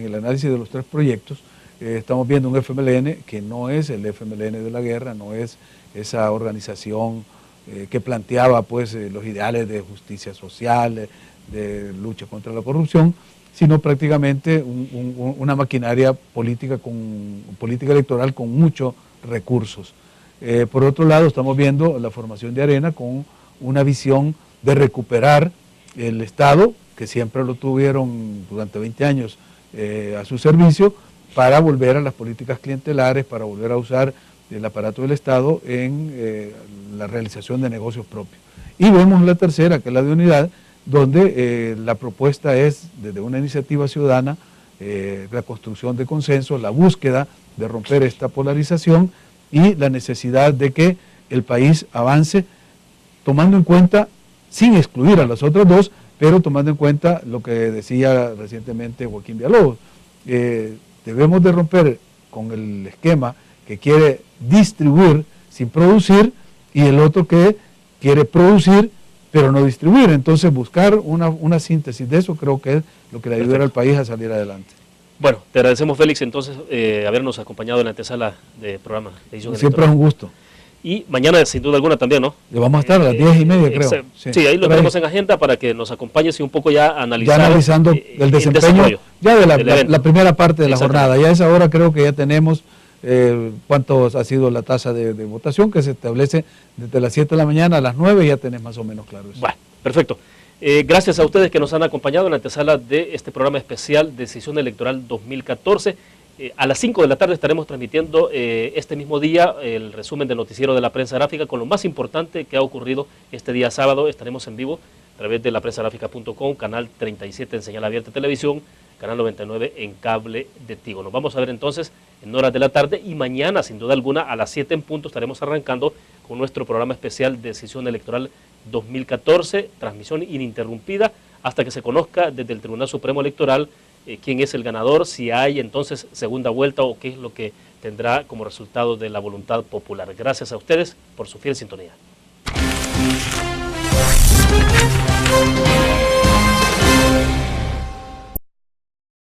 el análisis de los 3 proyectos. Estamos viendo un FMLN que no es el FMLN de la guerra, no es esa organización que planteaba pues los ideales de justicia social, de lucha contra la corrupción, sino prácticamente una maquinaria política electoral con muchos recursos. Por otro lado, estamos viendo la formación de Arena con una visión de recuperar el Estado, que siempre lo tuvieron durante 20 años a su servicio, para volver a las políticas clientelares, para volver a usar el aparato del Estado en la realización de negocios propios. Y vemos la tercera, que es la de unidad, donde la propuesta es, desde una iniciativa ciudadana, la construcción de consensos, la búsqueda de romper esta polarización y la necesidad de que el país avance, tomando en cuenta, sin excluir a las otras dos, pero tomando en cuenta lo que decía recientemente Joaquín Villalobos. Debemos de romper con el esquema que quiere distribuir sin producir y el otro que quiere producir pero no distribuir. Entonces buscar una síntesis de eso creo que es lo que le ayudará al país a salir adelante. Bueno, te agradecemos, Félix, entonces habernos acompañado en la antesala de programa de edición Siempre es un gusto. Y mañana, sin duda alguna, también, ¿no? Le vamos a estar a las 10:30, creo. Sí, ahí lo tenemos en agenda para que nos acompañes y un poco ya analizando el desempeño ya de la primera parte de la jornada. Ya a esa hora creo que ya tenemos cuánto ha sido la tasa de votación que se establece desde las 7 de la mañana a las 9, ya tenés más o menos claro eso. Bueno, perfecto. Gracias a ustedes que nos han acompañado en la antesala de este programa especial Decisión Electoral 2014. A las 5 de la tarde estaremos transmitiendo este mismo día el resumen del noticiero de la prensa gráfica con lo más importante que ha ocurrido este día sábado. Estaremos en vivo a través de laprensagráfica.com, canal 37 en señal abierta de televisión, canal 99 en cable de Tigo. Nos vamos a ver entonces en horas de la tarde y mañana, sin duda alguna, a las 7 en punto estaremos arrancando con nuestro programa especial Decisión Electoral 2014, transmisión ininterrumpida hasta que se conozca desde el Tribunal Supremo Electoral quién es el ganador, si hay entonces segunda vuelta o qué es lo que tendrá como resultado de la voluntad popular. Gracias a ustedes por su fiel sintonía.